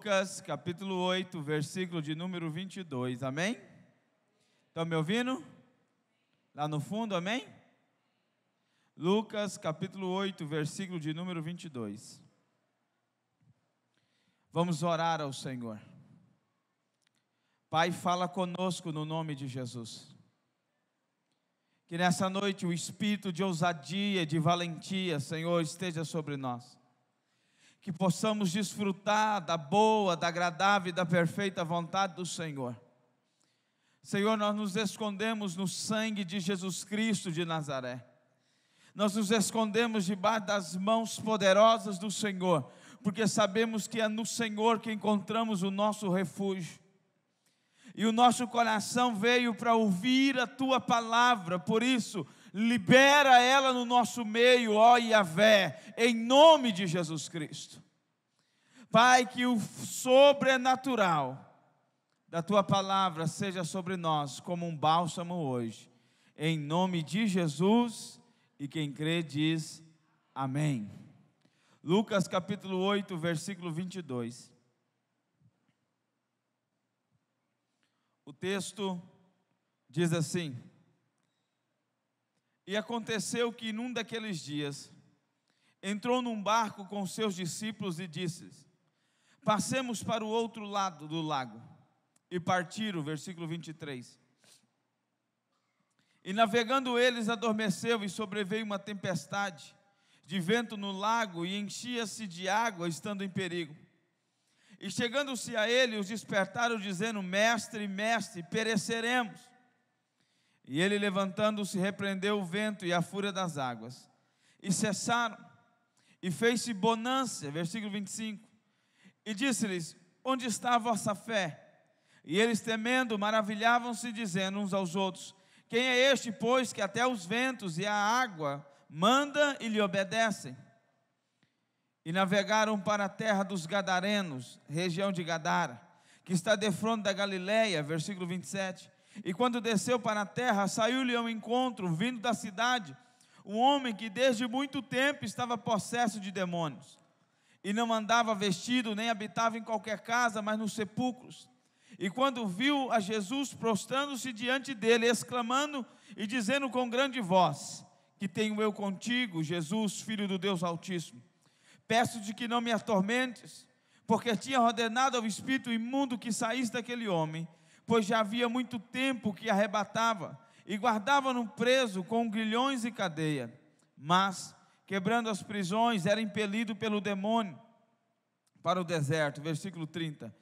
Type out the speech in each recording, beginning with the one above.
Lucas, capítulo 8, versículo de número 22, amém? Estão me ouvindo? Lá no fundo, amém? Lucas, capítulo 8, versículo de número 22. Vamos orar ao Senhor. Pai, fala conosco no nome de Jesus. Que nessa noite o espírito de ousadia, de valentia, Senhor, esteja sobre nós. Que possamos desfrutar da boa, da agradável e da perfeita vontade do Senhor. Senhor, nós nos escondemos no sangue de Jesus Cristo de Nazaré. Nós nos escondemos debaixo das mãos poderosas do Senhor, porque sabemos que é no Senhor que encontramos o nosso refúgio. E o nosso coração veio para ouvir a Tua palavra, por isso, libera ela no nosso meio, ó Yahvé, em nome de Jesus Cristo. Pai, que o sobrenatural da Tua palavra seja sobre nós como um bálsamo hoje, em nome de Jesus, e quem crê diz amém. Lucas capítulo 8, versículo 22. O texto diz assim: E aconteceu que num daqueles dias, entrou num barco com seus discípulos e disse-lhes: Passemos para o outro lado do lago. E partiram, versículo 23. E navegando eles, adormeceu e sobreveio uma tempestade de vento no lago e enchia-se de água, estando em perigo. E chegando-se a ele, os despertaram, dizendo: Mestre, mestre, pereceremos. E ele, levantando-se, repreendeu o vento e a fúria das águas, e cessaram, e fez-se bonança, versículo 25, e disse-lhes: Onde está a vossa fé? E eles, temendo, maravilhavam-se, dizendo uns aos outros: Quem é este, pois, que até os ventos e a água manda e lhe obedecem? E navegaram para a terra dos Gadarenos, região de Gadara, que está defronte da Galileia, versículo 27. E quando desceu para a terra, saiu-lhe ao encontro, vindo da cidade, um homem que desde muito tempo estava possesso de demônios, e não andava vestido, nem habitava em qualquer casa, mas nos sepulcros. E quando viu a Jesus, prostrando-se diante dele, exclamando e dizendo com grande voz: Que tenho eu contigo, Jesus, Filho do Deus Altíssimo? Peço-te que não me atormentes, porque tinha ordenado ao espírito imundo que saísse daquele homem, pois já havia muito tempo que arrebatava, e guardava-no preso com grilhões e cadeia. Mas, quebrando as prisões, era impelido pelo demônio para o deserto. Versículo 30.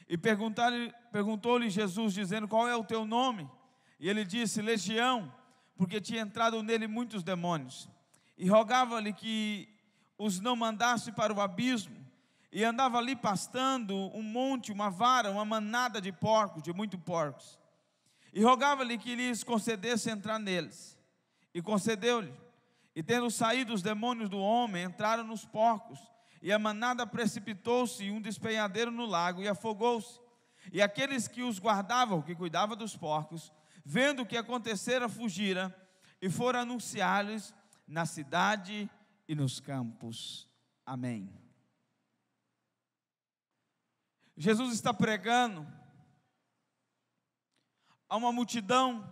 E perguntou-lhe Jesus, dizendo: Qual é o teu nome? E ele disse: Legião, porque tinha entrado nele muitos demônios. E rogava-lhe que os não mandasse para o abismo. E andava ali pastando um monte, uma vara, uma manada de porcos, de muitos porcos. E rogava-lhe que lhes concedesse entrar neles. E concedeu-lhe. E tendo saído os demônios do homem, entraram nos porcos. E a manada precipitou-se em um despenhadeiro no lago e afogou-se. E aqueles que os guardavam, que cuidavam dos porcos, vendo o que acontecera, fugiram e foram anunciar-lhes na cidade e nos campos. Amém. Jesus está pregando a uma multidão,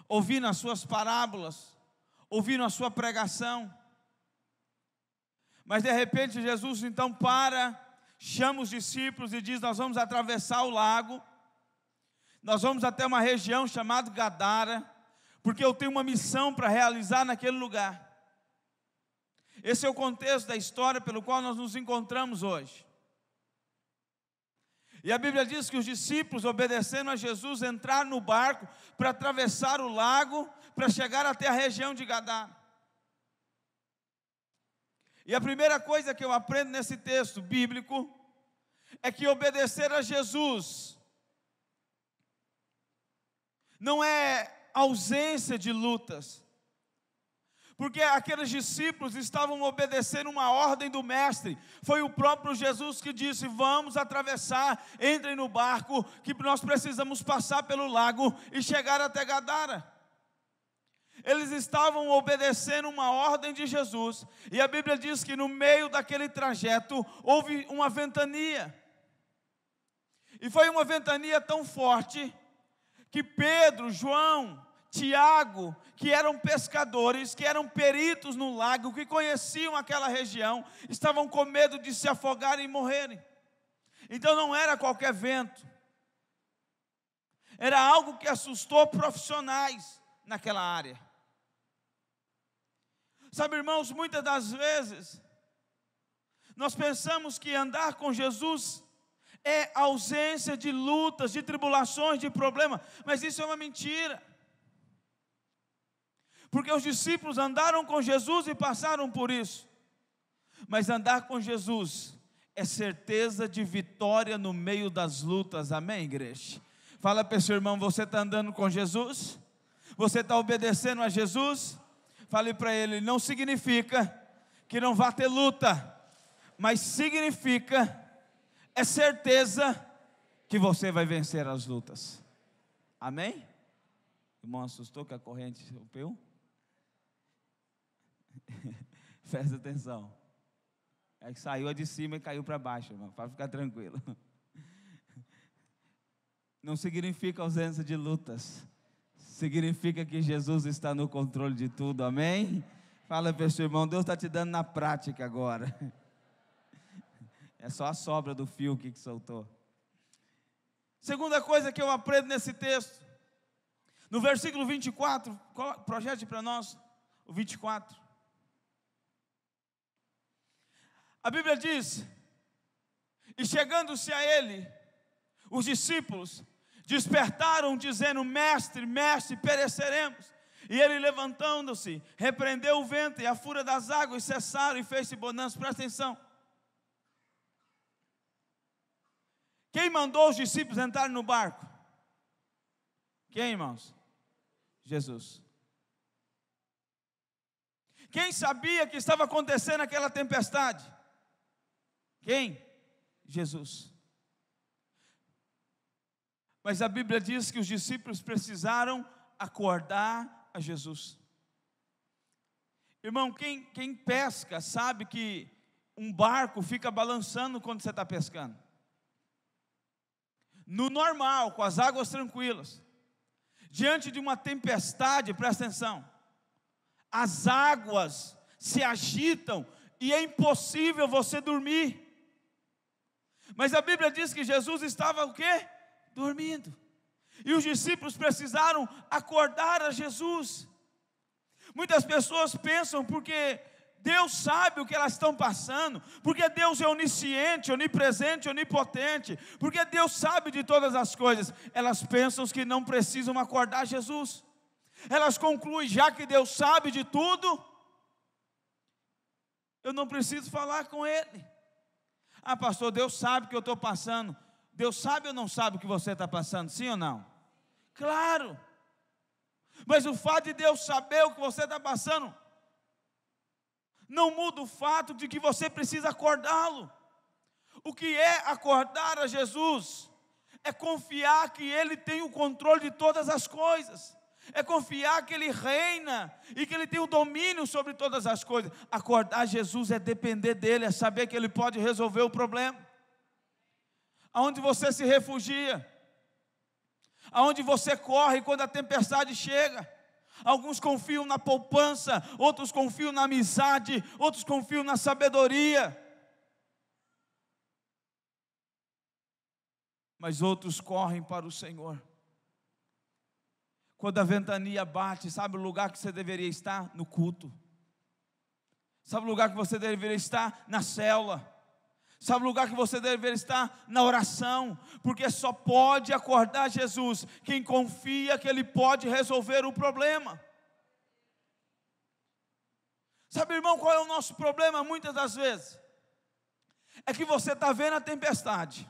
ouvindo as suas parábolas, ouvindo a sua pregação. Mas de repente Jesus então chama os discípulos e diz: Nós vamos atravessar o lago, nós vamos até uma região chamada Gadara, porque eu tenho uma missão para realizar naquele lugar. Esse é o contexto da história pelo qual nós nos encontramos hoje. E a Bíblia diz que os discípulos, obedecendo a Jesus, entraram no barco para atravessar o lago, para chegar até a região de Gadara. E a primeira coisa que eu aprendo nesse texto bíblico é que obedecer a Jesus não é ausência de lutas, porque aqueles discípulos estavam obedecendo uma ordem do mestre. Foi o próprio Jesus que disse: vamos atravessar, entrem no barco, que nós precisamos passar pelo lago e chegar até Gadara. Eles estavam obedecendo uma ordem de Jesus, e a Bíblia diz que no meio daquele trajeto houve uma ventania, e foi uma ventania tão forte que Pedro, João, Tiago, que eram pescadores, que eram peritos no lago, que conheciam aquela região, estavam com medo de se afogarem e morrerem. Então não era qualquer vento, era algo que assustou profissionais naquela área. Sabe, irmãos, muitas das vezes nós pensamos que andar com Jesus é ausência de lutas, de tribulações, de problemas, mas isso é uma mentira. Porque os discípulos andaram com Jesus e passaram por isso. Mas andar com Jesus é certeza de vitória no meio das lutas, amém, igreja? Fala para o seu irmão: você está andando com Jesus? Você está obedecendo a Jesus? Fale para ele: não significa que não vá ter luta, mas significa, é certeza que você vai vencer as lutas, amém? O irmão assustou que a corrente rompeu? Presta atenção, é que saiu a de cima e caiu para baixo, irmão, para ficar tranquilo. Não significa ausência de lutas, significa que Jesus está no controle de tudo, amém? Fala para o seu irmão: Deus está te dando na prática agora. É só a sobra do fio que soltou. Segunda coisa que eu aprendo nesse texto, no versículo 24, projete para nós o 24. A Bíblia diz: e chegando-se a ele, os discípulos despertaram, dizendo: mestre, mestre, pereceremos. E ele, levantando-se, repreendeu o vento e a fúria das águas, e cessaram, e fez-se bonança. Presta atenção. Quem mandou os discípulos entrarem no barco? Quem, irmãos? Jesus. Quem sabia que estava acontecendo aquela tempestade? Quem? Jesus. Mas a Bíblia diz que os discípulos precisaram acordar a Jesus. Irmão, quem pesca sabe que um barco fica balançando quando você está pescando. No normal, com as águas tranquilas, diante de uma tempestade, presta atenção, as águas se agitam e é impossível você dormir. Mas a Bíblia diz que Jesus estava o quê? Dormindo. E os discípulos precisaram acordar a Jesus. Muitas pessoas pensam porque Deus sabe o que elas estão passando, porque Deus é onisciente, onipresente, onipotente, porque Deus sabe de todas as coisas, elas pensam que não precisam acordar Jesus. Elas concluem: já que Deus sabe de tudo, eu não preciso falar com Ele. Ah, pastor, Deus sabe o que eu estou passando. Deus sabe ou não sabe o que você está passando, sim ou não? Claro. Mas o fato de Deus saber o que você está passando não muda o fato de que você precisa acordá-lo. O que é acordar a Jesus? É confiar que Ele tem o controle de todas as coisas. É confiar que Ele reina e que Ele tem o domínio sobre todas as coisas. Acordar Jesus é depender dEle, é saber que Ele pode resolver o problema. Aonde você se refugia, aonde você corre quando a tempestade chega. Alguns confiam na poupança, outros confiam na amizade, outros confiam na sabedoria. Mas outros correm para o Senhor. Quando a ventania bate, sabe o lugar que você deveria estar? No culto. Sabe o lugar que você deveria estar? Na célula. Sabe o lugar que você deveria estar? Na oração. Porque só pode acordar Jesus quem confia que Ele pode resolver o problema. Sabe, irmão, qual é o nosso problema muitas das vezes? É que você está vendo a tempestade.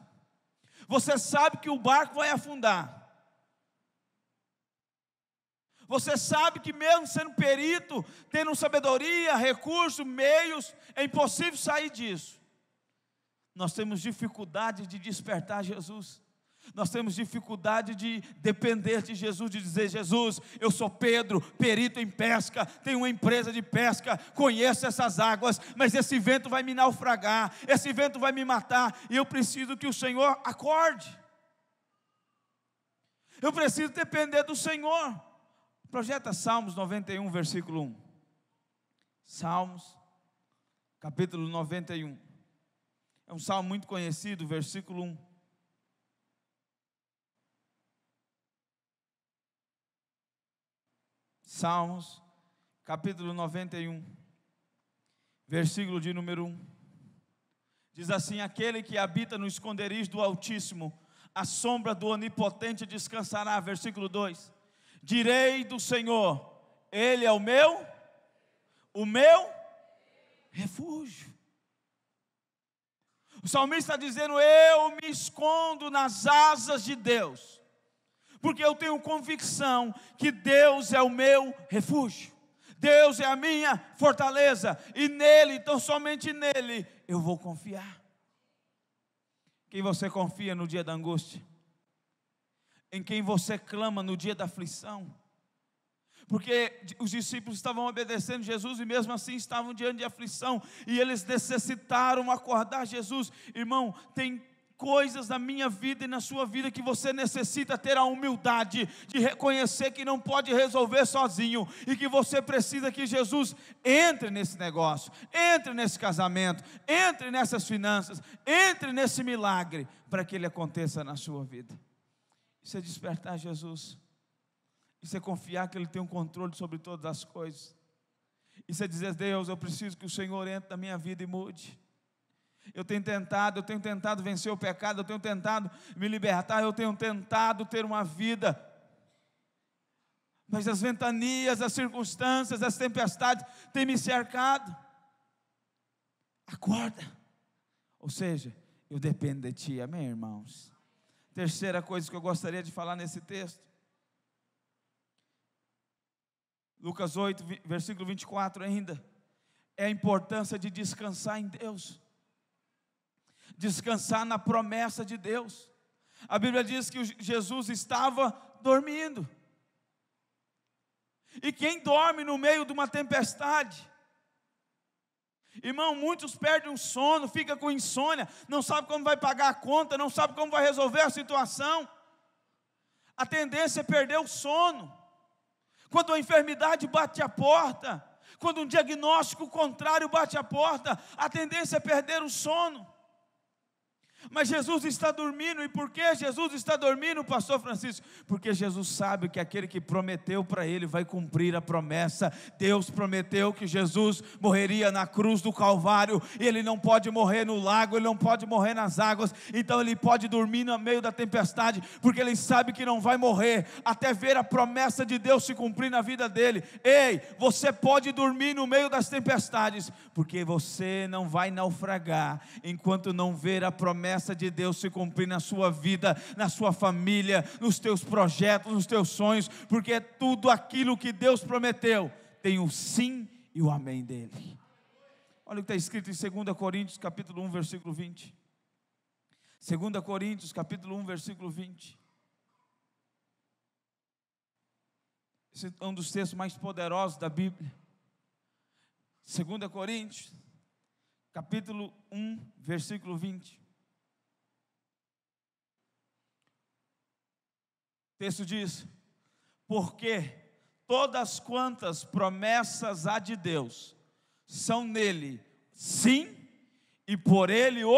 Você sabe que o barco vai afundar. Você sabe que mesmo sendo perito, tendo sabedoria, recursos, meios, é impossível sair disso. Nós temos dificuldade de despertar Jesus. Nós temos dificuldade de depender de Jesus, de dizer: Jesus, eu sou Pedro, perito em pesca, tenho uma empresa de pesca, conheço essas águas, mas esse vento vai me naufragar, esse vento vai me matar, e eu preciso que o Senhor acorde. Eu preciso depender do Senhor. Projeta Salmos 91, versículo 1. Salmos, capítulo 91. É um salmo muito conhecido, versículo 1. Salmos, capítulo 91, versículo de número 1. Diz assim: aquele que habita no esconderijo do Altíssimo, à sombra do Onipotente descansará. Versículo 2. Direi do Senhor, Ele é o meu refúgio. O salmista está dizendo: eu me escondo nas asas de Deus, porque eu tenho convicção que Deus é o meu refúgio, Deus é a minha fortaleza, e nele, então somente nele, eu vou confiar. Quem você confia no dia da angústia? Em quem você clama no dia da aflição? Porque os discípulos estavam obedecendo Jesus e mesmo assim estavam diante de aflição, e eles necessitaram acordar Jesus. Irmão, tem coisas na minha vida e na sua vida que você necessita ter a humildade de reconhecer que não pode resolver sozinho, e que você precisa que Jesus entre nesse negócio, entre nesse casamento, entre nessas finanças, entre nesse milagre, para que ele aconteça na sua vida. Isso é despertar Jesus. Isso é confiar que Ele tem um controle sobre todas as coisas. Isso é dizer: Deus, eu preciso que o Senhor entre na minha vida e mude. Eu tenho tentado vencer o pecado, eu tenho tentado me libertar, eu tenho tentado ter uma vida, mas as ventanias, as circunstâncias, as tempestades têm me cercado. Acorda. Ou seja, eu dependo de Ti, amém, irmãos? Terceira coisa que eu gostaria de falar nesse texto, Lucas 8, versículo 24 ainda, é a importância de descansar em Deus, descansar na promessa de Deus. A Bíblia diz que Jesus estava dormindo, e quem dorme no meio de uma tempestade, irmão, muitos perdem o sono, fica com insônia, não sabe como vai pagar a conta, não sabe como vai resolver a situação. A tendência é perder o sono. Quando a enfermidade bate a porta, quando um diagnóstico contrário bate a porta, a tendência é perder o sono. Mas Jesus está dormindo. E por que Jesus está dormindo, pastor Francisco? Porque Jesus sabe que aquele que prometeu para ele vai cumprir a promessa. Deus prometeu que Jesus morreria na cruz do Calvário, e ele não pode morrer no lago, ele não pode morrer nas águas. Então ele pode dormir no meio da tempestade, porque ele sabe que não vai morrer até ver a promessa de Deus se cumprir na vida dele. Ei, você pode dormir no meio das tempestades, porque você não vai naufragar enquanto não ver a promessa de Deus se cumprir na sua vida, na sua família, nos teus projetos, nos teus sonhos, porque tudo aquilo que Deus prometeu tem o sim e o amém dele. Olha o que está escrito em 2 Coríntios capítulo 1, versículo 20. 2 Coríntios capítulo 1, versículo 20. Esse é um dos textos mais poderosos da Bíblia. 2 Coríntios capítulo 1, versículo 20. O texto diz: porque todas quantas promessas há de Deus são nele sim, e por ele o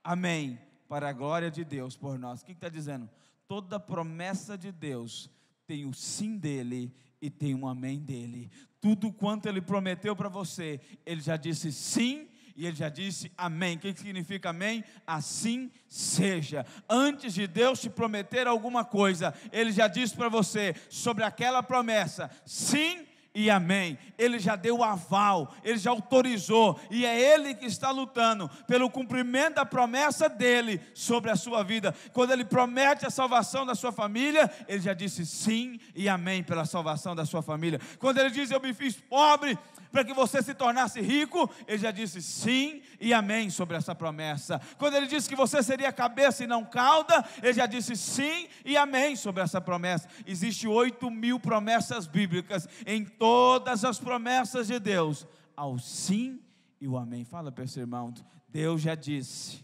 amém, para a glória de Deus por nós. O que está dizendo? Toda promessa de Deus tem o sim dele e tem um amém dele. Tudo quanto ele prometeu para você, ele já disse sim e ele já disse amém. O que significa amém? Assim seja. Antes de Deus te prometer alguma coisa, ele já disse para você sobre aquela promessa, sim e amém. Ele já deu o aval, ele já autorizou, e é ele que está lutando pelo cumprimento da promessa dele sobre a sua vida. Quando ele promete a salvação da sua família, ele já disse sim e amém pela salvação da sua família. Quando ele diz: eu me fiz pobre para que você se tornasse rico, ele já disse sim e amém sobre essa promessa. Quando ele disse que você seria cabeça e não cauda, ele já disse sim e amém sobre essa promessa. Existem 8.000 promessas bíblicas. Em todas as promessas de Deus, ao sim e o amém. Fala para esse irmão: Deus já disse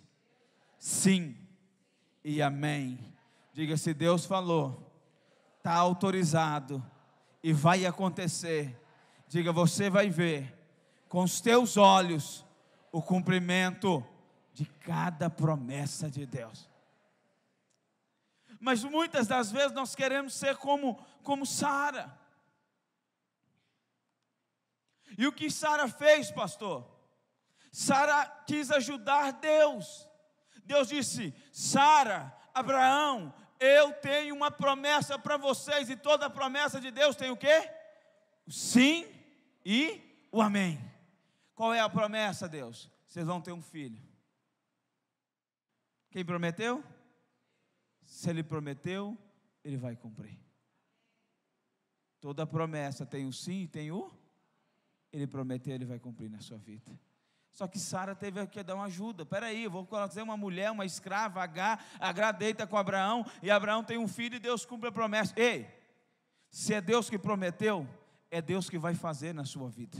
sim e amém. Diga: se Deus falou, está autorizado e vai acontecer. Diga: você vai ver com os teus olhos o cumprimento de cada promessa de Deus. Mas muitas das vezes nós queremos ser como Sara. E o que Sara fez, pastor? Sara quis ajudar Deus. Deus disse: Sara, Abraão, eu tenho uma promessa para vocês. E toda promessa de Deus tem o quê? O sim e o amém. Qual é a promessa, Deus? Vocês vão ter um filho. Quem prometeu? Se ele prometeu, ele vai cumprir. Toda promessa tem o sim e tem o... Ele prometeu, ele vai cumprir na sua vida. Só que Sara teve que dar uma ajuda. Espera aí, eu vou trazer uma mulher, uma escrava, Agar deita com Abraão, e Abraão tem um filho e Deus cumpre a promessa. Ei, se é Deus que prometeu, é Deus que vai fazer na sua vida.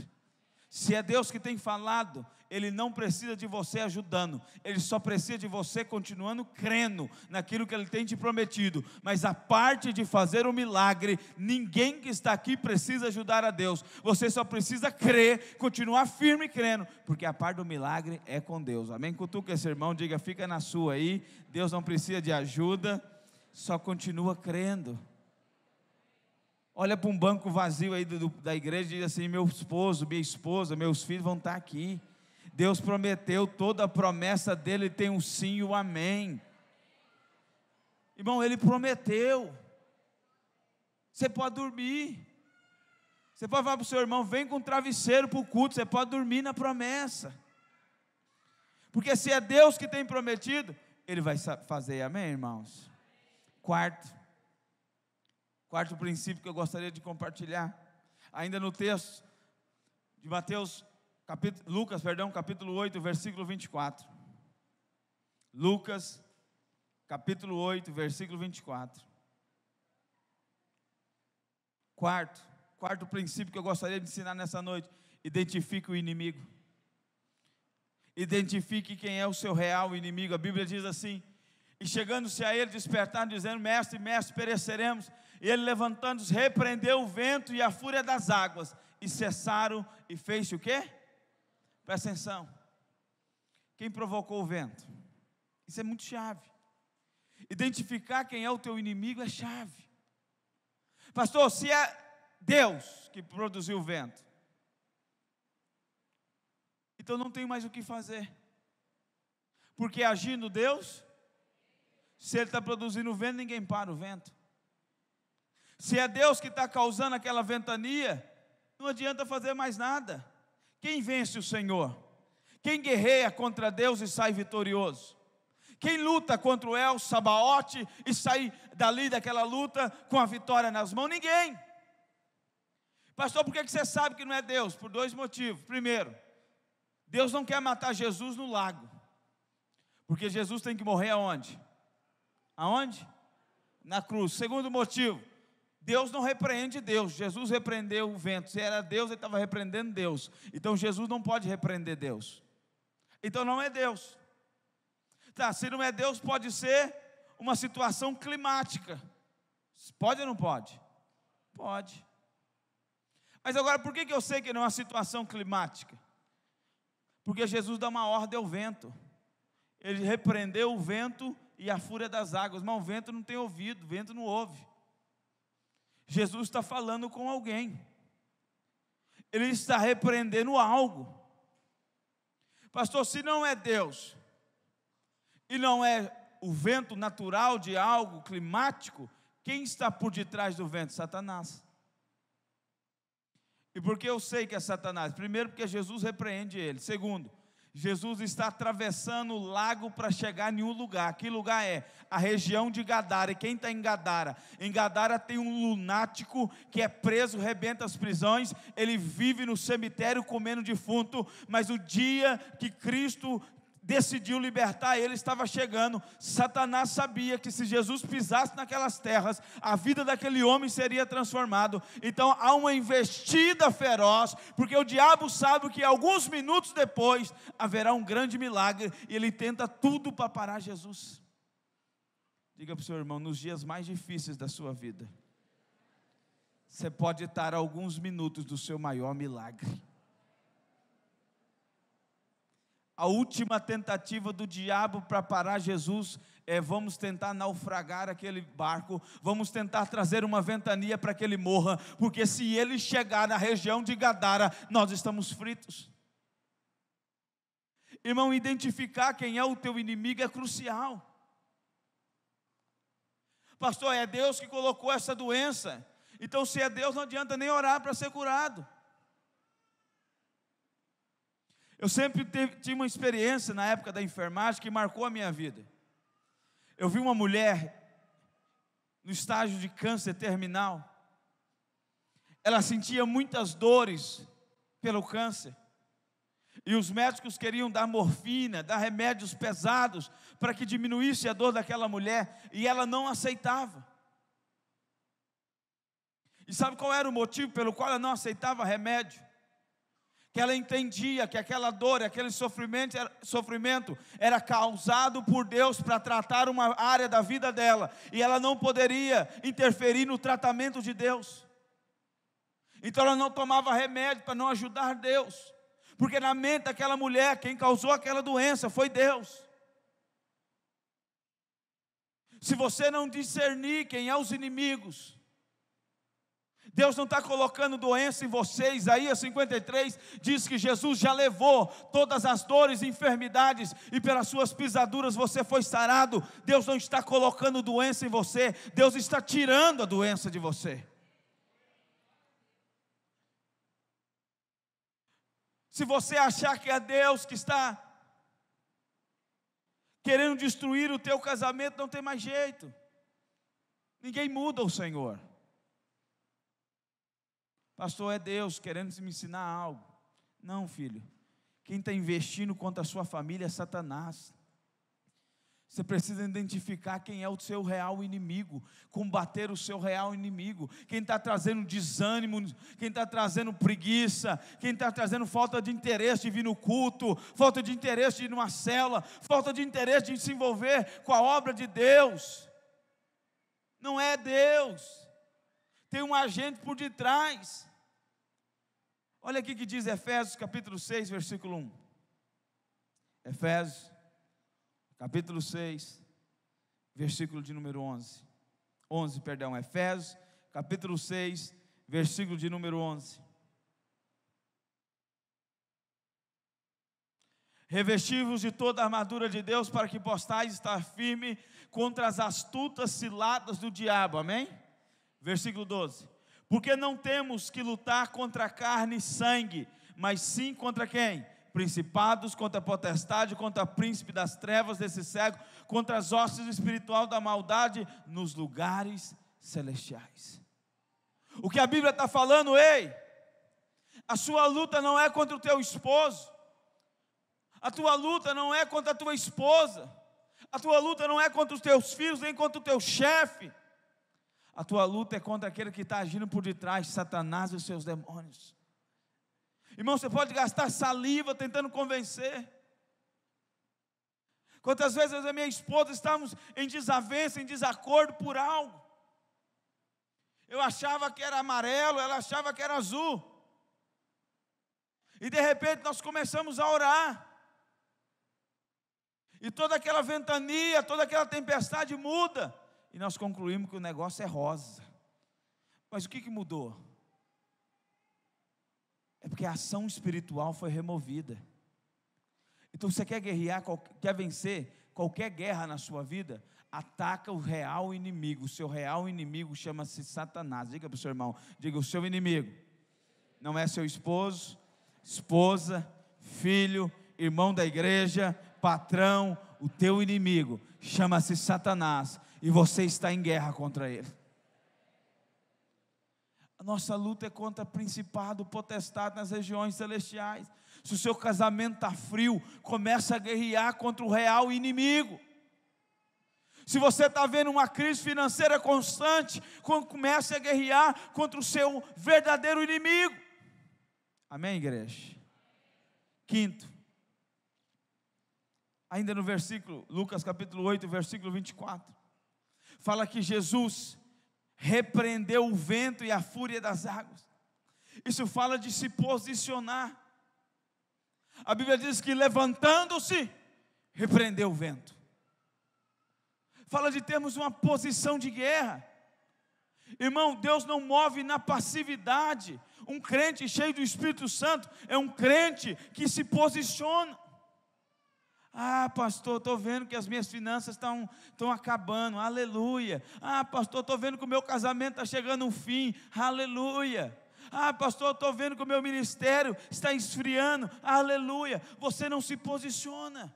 Se é Deus que tem falado, Ele não precisa de você ajudando, Ele só precisa de você continuando crendo naquilo que Ele tem te prometido. Mas a parte de fazer o milagre, ninguém que está aqui precisa ajudar a Deus. Você só precisa crer, continuar firme crendo, porque a parte do milagre é com Deus. Amém? Cutuca esse irmão, diga: fica na sua aí, Deus não precisa de ajuda, só continua crendo. Olha para um banco vazio aí da igreja e diz assim: meu esposo, minha esposa, meus filhos vão estar aqui. Deus prometeu, toda a promessa dele tem um sim e um amém. Irmão, ele prometeu. Você pode dormir. Você pode falar para o seu irmão: vem com travesseiro para o culto. Você pode dormir na promessa. Porque se é Deus que tem prometido, Ele vai fazer, amém, irmãos? Quarto princípio que eu gostaria de compartilhar, ainda no texto de Lucas, capítulo 8, versículo 24. Lucas, capítulo 8, versículo 24. Quarto princípio que eu gostaria de ensinar nessa noite: identifique o inimigo. Identifique quem é o seu real inimigo. A Bíblia diz assim: e chegando-se a ele, despertaram, dizendo: mestre, mestre, pereceremos. E ele, levantando-se, repreendeu o vento e a fúria das águas, e cessaram, e fez-se o quê? Presta atenção. Quem provocou o vento? Isso é muito chave. Identificar quem é o teu inimigo é chave. Pastor, se é Deus que produziu o vento, então não tem mais o que fazer. Porque agindo Deus, se Ele está produzindo o vento, ninguém para o vento. Se é Deus que está causando aquela ventania, não adianta fazer mais nada. Quem vence o Senhor? Quem guerreia contra Deus e sai vitorioso? Quem luta contra o El Sabaote e sai dali daquela luta com a vitória nas mãos? Ninguém. Pastor, por que você sabe que não é Deus? Por 2 motivos. Primeiro, Deus não quer matar Jesus no lago, porque Jesus tem que morrer aonde? Aonde? Na cruz. Segundo motivo, Deus não repreende Deus. Jesus repreendeu o vento. Se era Deus, Ele estava repreendendo Deus. Então Jesus não pode repreender Deus. Então não é Deus. Tá, se não é Deus, pode ser uma situação climática. Pode ou não pode? Pode. Mas agora, por que eu sei que não é uma situação climática? Porque Jesus dá uma ordem ao vento. Ele repreendeu o vento e a fúria das águas. Mas o vento não tem ouvido, o vento não ouve. Jesus está falando com alguém. Ele está repreendendo algo. Pastor, se não é Deus, e não é o vento natural de algo climático, quem está por detrás do vento? Satanás. E por que eu sei que é Satanás? Primeiro, porque Jesus repreende ele. Segundo, Jesus está atravessando o lago para chegar em um lugar. Que lugar é? A região de Gadara. E quem está em Gadara? Em Gadara tem um lunático que é preso, rebenta as prisões. Ele vive no cemitério comendo defunto. Mas o dia que Cristo decidiu libertar ele, estava chegando. Satanás sabia que se Jesus pisasse naquelas terras, a vida daquele homem seria transformado. Então há uma investida feroz, porque o diabo sabe que alguns minutos depois haverá um grande milagre, e ele tenta tudo para parar Jesus. Diga para o seu irmão: nos dias mais difíceis da sua vida, você pode estar a alguns minutos do seu maior milagre. A última tentativa do diabo para parar Jesus é: vamos tentar naufragar aquele barco, vamos tentar trazer uma ventania para que ele morra, porque se ele chegar na região de Gadara, nós estamos fritos. Irmão, identificar quem é o teu inimigo é crucial. Pastor, é Deus que colocou essa doença. Então, se é Deus, não adianta nem orar para ser curado. Eu sempre tive uma experiência na época da enfermagem que marcou a minha vida. Eu vi uma mulher no estágio de câncer terminal. Ela sentia muitas dores pelo câncer. E os médicos queriam dar morfina, dar remédios pesados para que diminuísse a dor daquela mulher. E ela não aceitava. E sabe qual era o motivo pelo qual ela não aceitava remédio? Que ela entendia que aquela dor, aquele sofrimento era causado por Deus para tratar uma área da vida dela, e ela não poderia interferir no tratamento de Deus. Então ela não tomava remédio para não ajudar Deus, porque na mente daquela mulher, quem causou aquela doença foi Deus. Se você não discernir quem é os inimigos, Deus não está colocando doença em você. Isaías 53 diz que Jesus já levou todas as dores e enfermidades, e pelas suas pisaduras você foi sarado. Deus não está colocando doença em você, Deus está tirando a doença de você. Se você achar que é Deus que está querendo destruir o teu casamento, não tem mais jeito. Ninguém muda o Senhor. Pastor, é Deus querendo me ensinar algo. Não, filho. Quem está investindo contra a sua família é Satanás. Você precisa identificar quem é o seu real inimigo, combater o seu real inimigo. Quem está trazendo desânimo, quem está trazendo preguiça, quem está trazendo falta de interesse de vir no culto, falta de interesse de ir numa célula, falta de interesse de se envolver com a obra de Deus. Não é Deus. Tem um agente por detrás. Olha aqui que diz Efésios capítulo 6, versículo 1. Efésios capítulo 6, versículo de número 11. Efésios capítulo 6, versículo de número 11. Revesti-vos de toda a armadura de Deus, para que possais estar firme contra as astutas ciladas do diabo. Amém? Versículo 12. Porque não temos que lutar contra carne e sangue, mas sim contra quem? Principados, contra a potestade, contra o príncipe das trevas desse século, contra as hostes espirituais da maldade nos lugares celestiais. O que a Bíblia está falando, ei, a sua luta não é contra o teu esposo, a tua luta não é contra a tua esposa, a tua luta não é contra os teus filhos, nem contra o teu chefe. A tua luta é contra aquele que está agindo por detrás, Satanás e os seus demônios. Irmão, você pode gastar saliva tentando convencer. Quantas vezes eu e a minha esposa estávamos em desavença, em desacordo por algo. Eu achava que era amarelo, ela achava que era azul. E de repente nós começamos a orar. E toda aquela ventania, toda aquela tempestade muda. E nós concluímos que o negócio é rosa. Mas o que mudou? É porque a ação espiritual foi removida. Então você quer guerrear, quer vencer qualquer guerra na sua vida? Ataca o real inimigo. O seu real inimigo chama-se Satanás. Diga para o seu irmão, diga: o seu inimigo não é seu esposo, esposa, filho, irmão da igreja, patrão. O teu inimigo chama-se Satanás, e você está em guerra contra ele. A nossa luta é contra principado, potestade nas regiões celestiais. Se o seu casamento está frio, começa a guerrear contra o real inimigo. Se você está vendo uma crise financeira constante, comece a guerrear contra o seu verdadeiro inimigo. Amém, igreja? Quinto, ainda no versículo, Lucas capítulo 8, versículo 24, fala que Jesus repreendeu o vento e a fúria das águas. Isso fala de se posicionar. A Bíblia diz que levantando-se, repreendeu o vento. Fala de termos uma posição de guerra. Irmão, Deus não move na passividade. Um crente cheio do Espírito Santo é um crente que se posiciona. Ah, pastor, estou vendo que as minhas finanças estão acabando, aleluia. Ah, pastor, estou vendo que o meu casamento está chegando ao fim, aleluia. Ah, pastor, estou vendo que o meu ministério está esfriando, aleluia. Você não se posiciona.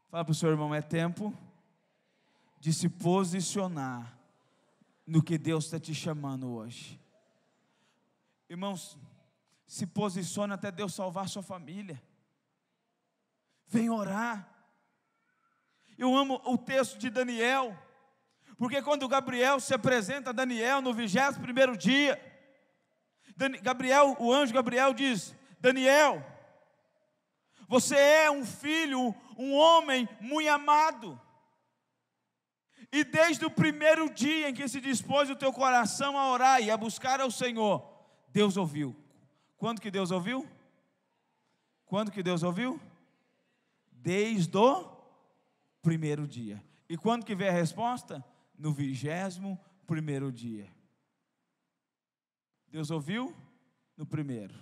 Fala para o seu irmão, é tempo de se posicionar no que Deus está te chamando hoje. Irmãos, se posiciona até Deus salvar sua família. Vem orar. Eu amo o texto de Daniel, porque quando Gabriel se apresenta a Daniel no 21º dia, o anjo Gabriel diz: Daniel, você é um filho, um homem muito amado, e desde o primeiro dia em que se dispôs o teu coração a orar e a buscar ao Senhor, Deus ouviu. Quando que Deus ouviu? Quando que Deus ouviu? Desde o primeiro dia. E quando que veio a resposta? No 21º dia. Deus ouviu no primeiro.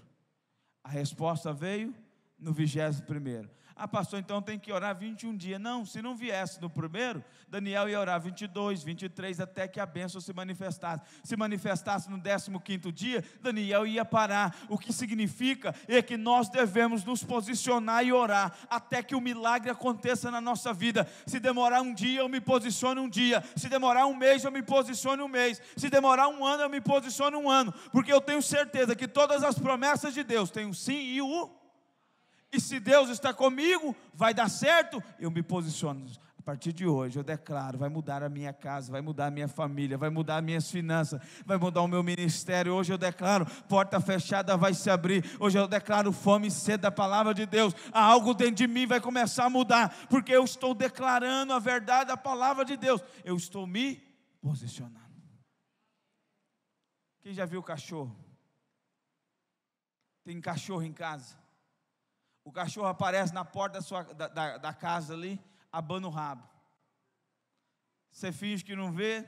A resposta veio no 21º. Ah, pastor, então tem que orar 21 dias. Não, se não viesse no primeiro, Daniel ia orar 22, 23, até que a bênção se manifestasse. Se manifestasse no 15º dia, Daniel ia parar. O que significa é que nós devemos nos posicionar e orar, até que o milagre aconteça na nossa vida. Se demorar um dia, eu me posiciono um dia. Se demorar um mês, eu me posiciono um mês. Se demorar um ano, eu me posiciono um ano. Porque eu tenho certeza que todas as promessas de Deus têm o sim e o... E se Deus está comigo, vai dar certo, eu me posiciono. A partir de hoje eu declaro, vai mudar a minha casa, vai mudar a minha família, vai mudar as minhas finanças, vai mudar o meu ministério. Hoje eu declaro, porta fechada vai se abrir. Hoje eu declaro fome e sede da palavra de Deus. Algo dentro de mim vai começar a mudar, porque eu estou declarando a verdade da palavra de Deus. Eu estou me posicionando. Quem já viu cachorro? Tem cachorro em casa? O cachorro aparece na porta da casa ali, abana o rabo. Você finge que não vê,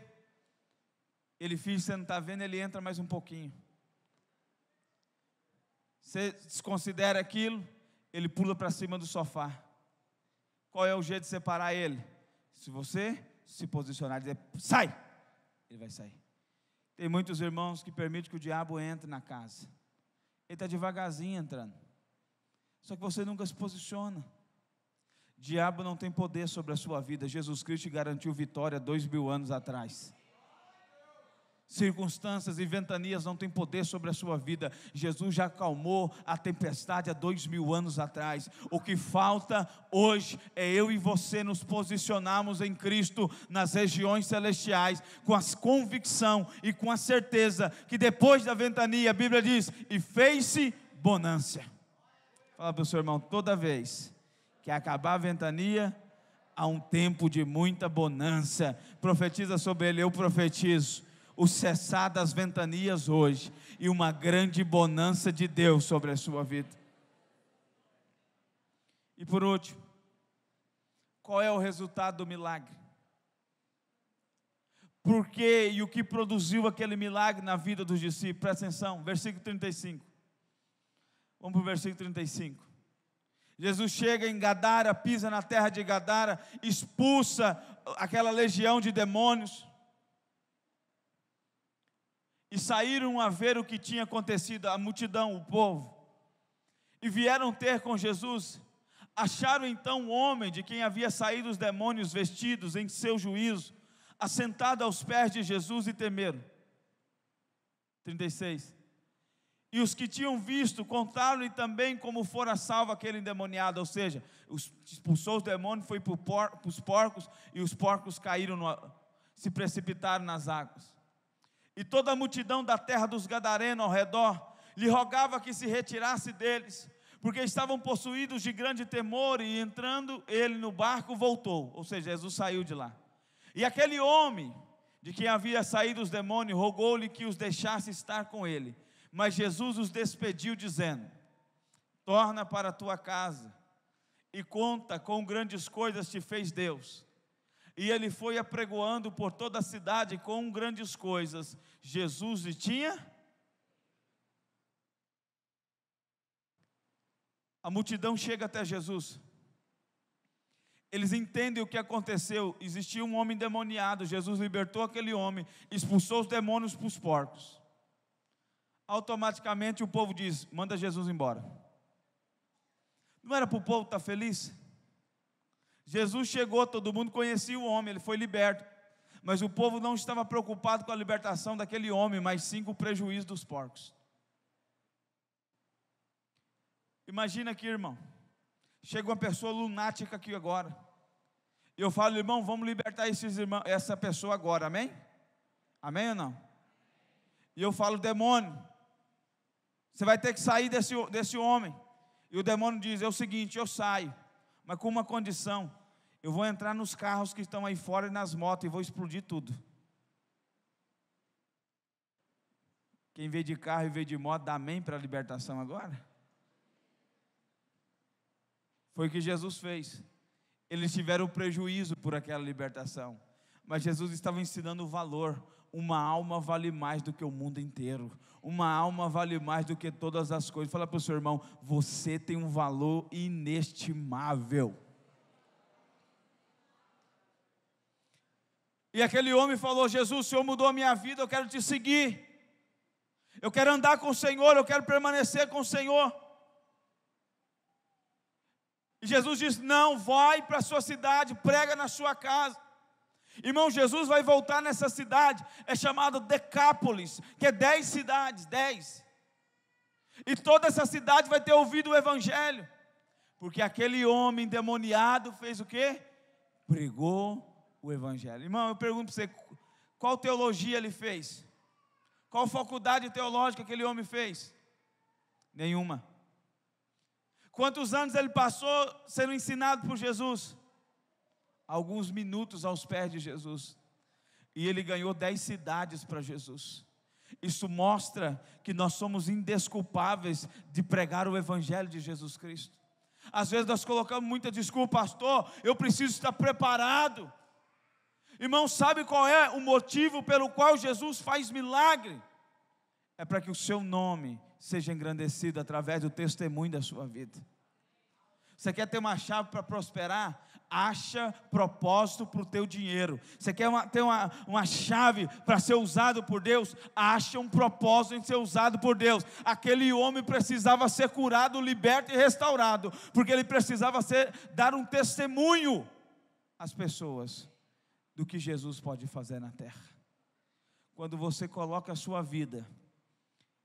ele finge que você não está vendo, ele entra mais um pouquinho. Você desconsidera aquilo, ele pula para cima do sofá. Qual é o jeito de separar ele? Se você se posicionar e dizer, sai, ele vai sair. Tem muitos irmãos que permitem que o diabo entre na casa. Ele está devagarzinho entrando. Só que você nunca se posiciona. Diabo não tem poder sobre a sua vida. Jesus Cristo garantiu vitória 2000 anos atrás. Circunstâncias e ventanias não têm poder sobre a sua vida. Jesus já acalmou a tempestade há 2000 anos atrás. O que falta hoje é eu e você nos posicionarmos em Cristo nas regiões celestiais, com a convicção e com a certeza que depois da ventania, a Bíblia diz, e fez-se bonança. Fala para o seu irmão, toda vez que acabar a ventania, há um tempo de muita bonança. Profetiza sobre ele, eu profetizo o cessar das ventanias hoje, e uma grande bonança de Deus sobre a sua vida. E por último, qual é o resultado do milagre? por que e o que produziu aquele milagre na vida dos discípulos. Presta atenção, versículo 35. Vamos para o versículo 35. Jesus chega em Gadara, pisa na terra de Gadara, expulsa aquela legião de demônios. E saíram a ver o que tinha acontecido, a multidão, o povo. E vieram ter com Jesus. Acharam então um homem de quem havia saído os demônios, vestidos em seu juízo, assentado aos pés de Jesus, e temeram. 36. E os que tinham visto contaram-lhe também como fora salvo aquele endemoniado. Ou seja, expulsou os demônios, foi para os porcos, e os porcos caíram, se precipitaram nas águas. E toda a multidão da terra dos Gadarenos ao redor lhe rogava que se retirasse deles, porque estavam possuídos de grande temor. E entrando ele no barco, voltou. Ou seja, Jesus saiu de lá. E aquele homem de quem havia saído os demônios rogou-lhe que os deixasse estar com ele. Mas Jesus os despediu, dizendo: torna para a tua casa e conta quão grandes coisas te fez Deus. E ele foi apregoando por toda a cidade com grandes coisas Jesus lhe tinha. A multidão chega até Jesus. Eles entendem o que aconteceu. Existia um homem endemoniado. Jesus libertou aquele homem, expulsou os demônios para os porcos. Automaticamente o povo diz: manda Jesus embora. Não era para o povo estar feliz? Jesus chegou, todo mundo conhecia o homem, ele foi liberto. Mas o povo não estava preocupado com a libertação daquele homem, mas sim com o prejuízo dos porcos. Imagina aqui, irmão, chega uma pessoa lunática aqui agora, e eu falo: irmão, vamos libertar essa pessoa agora, amém? Amém ou não? E eu falo: demônio, você vai ter que sair desse homem. E o demônio diz: é o seguinte, eu saio, mas com uma condição: eu vou entrar nos carros que estão aí fora e nas motos, e vou explodir tudo. Quem veio de carro e veio de moto, dá amém para a libertação agora? Foi o que Jesus fez. Eles tiveram prejuízo por aquela libertação, mas Jesus estava ensinando o valor. Uma alma vale mais do que o mundo inteiro. Uma alma vale mais do que todas as coisas. Fala para o seu irmão: você tem um valor inestimável. E aquele homem falou: Jesus, o Senhor mudou a minha vida, eu quero te seguir. Eu quero andar com o Senhor, eu quero permanecer com o Senhor. E Jesus disse: não, vai para a sua cidade, prega na sua casa. Irmão, Jesus vai voltar nessa cidade, é chamada Decápolis, que é 10 cidades, 10. E toda essa cidade vai ter ouvido o Evangelho, porque aquele homem endemoniado fez o quê? Pregou o Evangelho. Irmão, eu pergunto para você: qual teologia ele fez? Qual faculdade teológica aquele homem fez? Nenhuma. Quantos anos ele passou sendo ensinado por Jesus? Alguns minutos aos pés de Jesus. E ele ganhou 10 cidades para Jesus. Isso mostra que nós somos indesculpáveis de pregar o Evangelho de Jesus Cristo. Às vezes nós colocamos muita desculpa: pastor, eu preciso estar preparado. Irmão, sabe qual é o motivo pelo qual Jesus faz milagre? É para que o seu nome seja engrandecido através do testemunho da sua vida. Você quer ter uma chave para prosperar? Acha propósito para o teu dinheiro. Você quer ter uma chave para ser usado por Deus? Acha um propósito em ser usado por Deus. Aquele homem precisava ser curado, liberto e restaurado, porque ele precisava dar um testemunho às pessoas do que Jesus pode fazer na terra. Quando você coloca a sua vida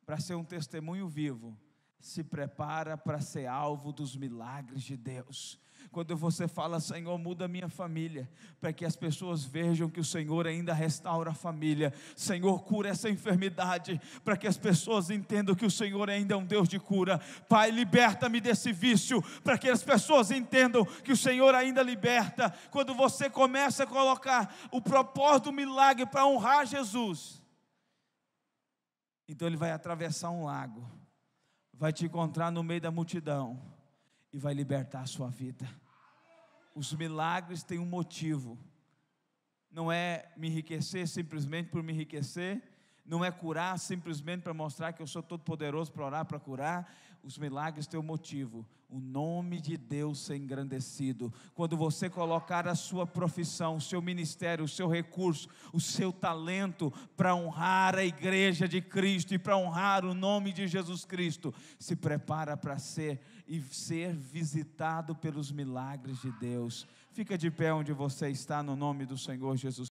para ser um testemunho vivo, se prepara para ser alvo dos milagres de Deus. Quando você fala: Senhor, muda a minha família, para que as pessoas vejam que o Senhor ainda restaura a família. Senhor, cura essa enfermidade, para que as pessoas entendam que o Senhor ainda é um Deus de cura. Pai, liberta-me desse vício, para que as pessoas entendam que o Senhor ainda liberta. Quando você começa a colocar o propósito do milagre para honrar Jesus, então ele vai atravessar um lago, vai te encontrar no meio da multidão e vai libertar a sua vida. Os milagres têm um motivo. não é me enriquecer simplesmente por me enriquecer, não é curar simplesmente para mostrar que eu sou todo poderoso para orar, para curar. Os milagres têm um motivo: o nome de Deus ser engrandecido. Quando você colocar a sua profissão, o seu ministério, o seu recurso, o seu talento para honrar a igreja de Cristo e para honrar o nome de Jesus Cristo, se prepara para ser visitado pelos milagres de Deus. Fica de pé onde você está, no nome do Senhor Jesus.